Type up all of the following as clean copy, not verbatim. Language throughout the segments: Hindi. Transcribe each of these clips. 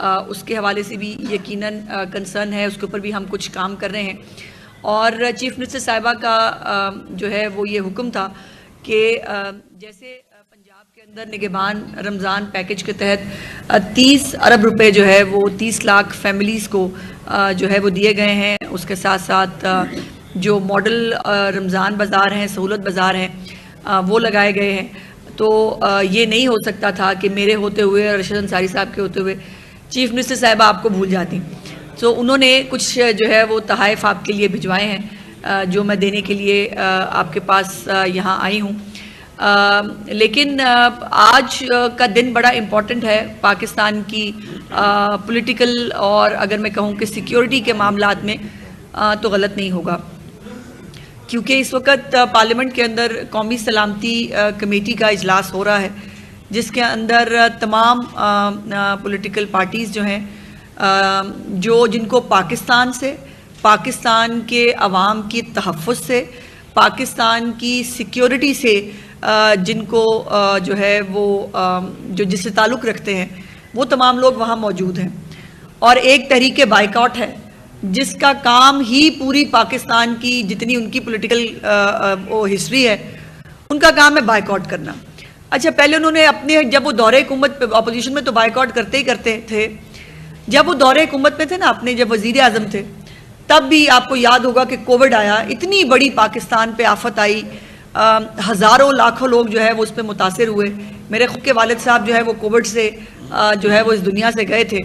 उसके हवाले से भी यकीनन कंसर्न है, उसके ऊपर भी हम कुछ काम कर रहे हैं। और चीफ मिनिस्टर साहिबा का जो है वो ये हुक्म था कि जैसे पंजाब के अंदर निगहबान रमज़ान पैकेज के तहत 30 अरब रुपए जो है वो 30 लाख फैमिलीज़ को जो है वो दिए गए हैं। उसके साथ साथ जो मॉडल रमज़ान बाज़ार हैं, सहूलत बाज़ार हैं, वो लगाए गए हैं। तो ये नहीं हो सकता था कि मेरे होते हुए, रशीद अंसारी साहब के होते हुए चीफ मिनिस्टर साहिबा आपको भूल जाती। तो उन्होंने कुछ जो है वो तहाइफ आपके लिए भिजवाए हैं, जो मैं देने के लिए आपके पास यहाँ आई हूँ। लेकिन आज का दिन बड़ा इम्पॉर्टेंट है पाकिस्तान की पॉलिटिकल और अगर मैं कहूँ कि सिक्योरिटी के मामलात में, तो गलत नहीं होगा, क्योंकि इस वक्त पार्लियामेंट के अंदर कौमी सलामती कमेटी का इजलास हो रहा है, जिसके अंदर तमाम पॉलिटिकल पार्टीज़ जो हैं, जिनको पाकिस्तान से, पाकिस्तान के अवाम की तहफ़्फ़ुज़ से, पाकिस्तान की सिक्योरिटी से जिनको जो है वो जो जिससे ताल्लुक़ रखते हैं, वो तमाम लोग वहाँ मौजूद हैं। और एक तहरीक बाइकआउट है जिसका काम ही पूरी पाकिस्तान की जितनी उनकी पॉलिटिकल वो हिस्ट्री है, उनका काम है बाइकआउट करना। अच्छा, पहले उन्होंने अपने जब वो दौरे हुकूमत पे अपोजिशन में तो बाइकआउट करते ही करते थे, जब वो दौरे हुकूमत में थे ना, अपने जब वज़ीर आज़म थे, तब भी आपको याद होगा कि कोविड आया, इतनी बड़ी पाकिस्तान पे आफत आई, हज़ारों लाखों लोग जो है वो उस पर मुतासिर हुए। मेरे खुद के वालिद साहब जो है वो कोविड से जो है वो इस दुनिया से गए थे।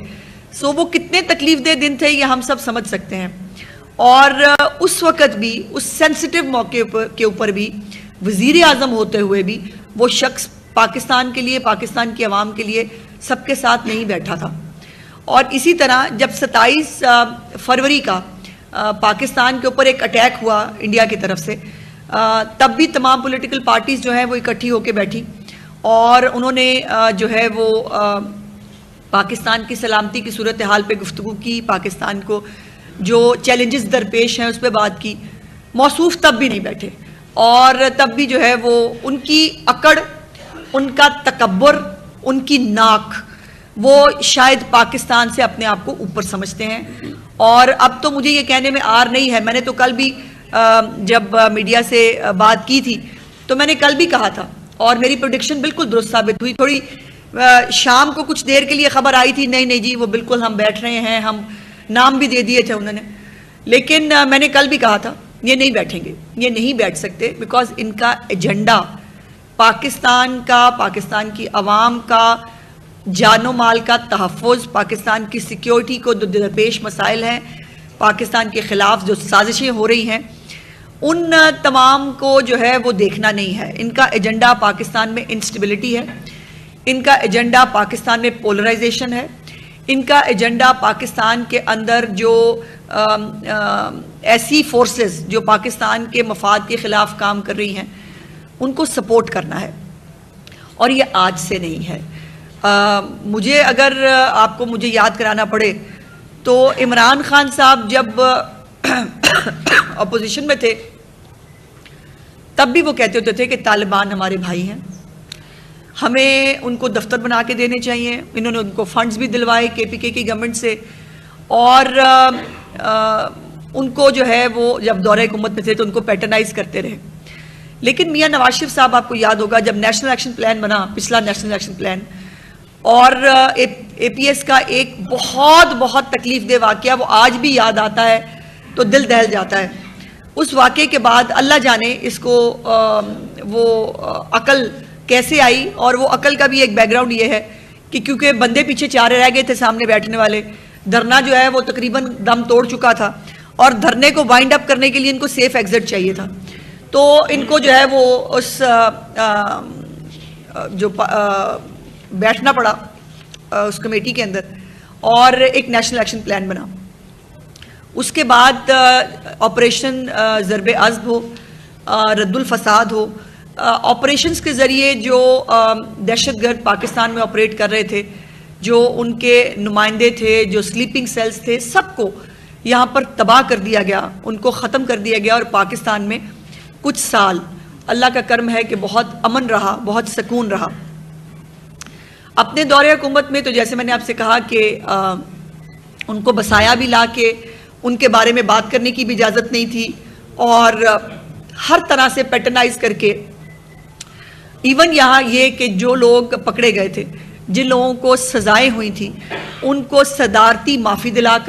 सो वो कितने तकलीफ दे दिन थे ये हम सब समझ सकते हैं। और उस वक़्त भी, उस सेंसिटिव मौके के ऊपर भी, वज़ीर आज़म होते हुए भी वो शख्स पाकिस्तान के लिए, पाकिस्तान की आवाम के लिए सबके साथ नहीं बैठा था। और इसी तरह जब 27 फरवरी का पाकिस्तान के ऊपर एक अटैक हुआ इंडिया की तरफ से, तब भी तमाम पॉलिटिकल पार्टीज़ जो हैं वो इकट्ठी होकर बैठी और उन्होंने जो है वो पाकिस्तान की सलामती की सूरत हाल पे गुफ्तगू की, पाकिस्तान को जो चैलेंजेस दरपेश हैं उस पर बात की। मौसूफ तब भी नहीं बैठे और तब भी जो है वो उनकी अकड़, उनका तकब्बुर, उनकी नाक, वो शायद पाकिस्तान से अपने आप को ऊपर समझते हैं। और अब तो मुझे ये कहने में आर नहीं है, मैंने तो कल भी जब मीडिया से बात की थी तो मैंने कल भी कहा था और मेरी प्रेडिक्शन बिल्कुल दुरुस्त साबित हुई। थोड़ी शाम को कुछ देर के लिए खबर आई थी, नहीं नहीं जी वो बिल्कुल हम बैठ रहे हैं, हम नाम भी दे दिए थे उन्होंने, लेकिन मैंने कल भी कहा था ये नहीं बैठेंगे, ये नहीं बैठ सकते, बिकॉज इनका एजेंडा पाकिस्तान का, पाकिस्तान की आवाम का जानो माल का तहफ़्फ़ुज़, पाकिस्तान की सिक्योरिटी को जो दरपेश मसाइल हैं, पाकिस्तान के ख़िलाफ़ जो साजिशें हो रही हैं, उन तमाम को जो है वो देखना नहीं है। इनका एजेंडा पाकिस्तान में इंस्टेबिलिटी है, इनका एजेंडा पाकिस्तान में पोलराइजेशन है, इनका एजेंडा पाकिस्तान के अंदर जो ऐसी फोर्सेस जो पाकिस्तान के मफाद के ख़िलाफ़ काम कर रही हैं उनको सपोर्ट करना है। और ये आज से नहीं है। मुझे अगर आपको मुझे याद कराना पड़े तो इमरान खान साहब जब अपोजिशन में थे तब भी वो कहते होते थे कि तालिबान हमारे भाई हैं, हमें उनको दफ्तर बना के देने चाहिए। इन्होंने उनको फंड्स भी दिलवाए केपीके की गवर्नमेंट से और उनको जो है वो जब दौरे हुकूमत में थे तो उनको पैटर्नाइज करते रहे। लेकिन मियां नवाज शरीफ साहब, आपको याद होगा जब नेशनल एक्शन प्लान बना, पिछला नेशनल एक्शन प्लान, और एपीएस का एक बहुत बहुत तकलीफ दे वाक़या वो आज भी याद आता है तो दिल दहल जाता है। उस वाक़े के बाद अल्लाह जाने इसको वो अकल कैसे आई, और वो अकल का भी एक बैकग्राउंड ये है कि क्योंकि बंदे पीछे चार रह गए थे सामने बैठने वाले, धरना जो है वो तकरीबन दम तोड़ चुका था और धरने को वाइंड अप करने के लिए इनको सेफ एग्जिट चाहिए था। तो इनको जो है वो उस बैठना पड़ा उस कमेटी के अंदर और एक नेशनल एक्शन प्लान बना। उसके बाद ऑपरेशन ज़रबे अज़्ब हो, रद्दुल फसाद हो, ऑपरेशंस के ज़रिए जो दहशतगर्द पाकिस्तान में ऑपरेट कर रहे थे, जो उनके नुमाइंदे थे, जो स्लीपिंग सेल्स थे, सबको यहाँ पर तबाह कर दिया गया, उनको ख़त्म कर दिया गया। और पाकिस्तान में कुछ साल अल्लाह का कर्म है कि बहुत अमन रहा, बहुत सुकून रहा। अपने दौरे हुकूमत में तो जैसे मैंने आपसे कहा कि उनको बसाया भी ला के, उनके बारे में बात करने की भी इजाज़त नहीं थी, और हर तरह से पैटर्नाइज करके, इवन यहाँ ये कि जो लोग पकड़े गए थे, जिन लोगों को सजाएं हुई थी, उनको सदारती माफ़ी दिलाकर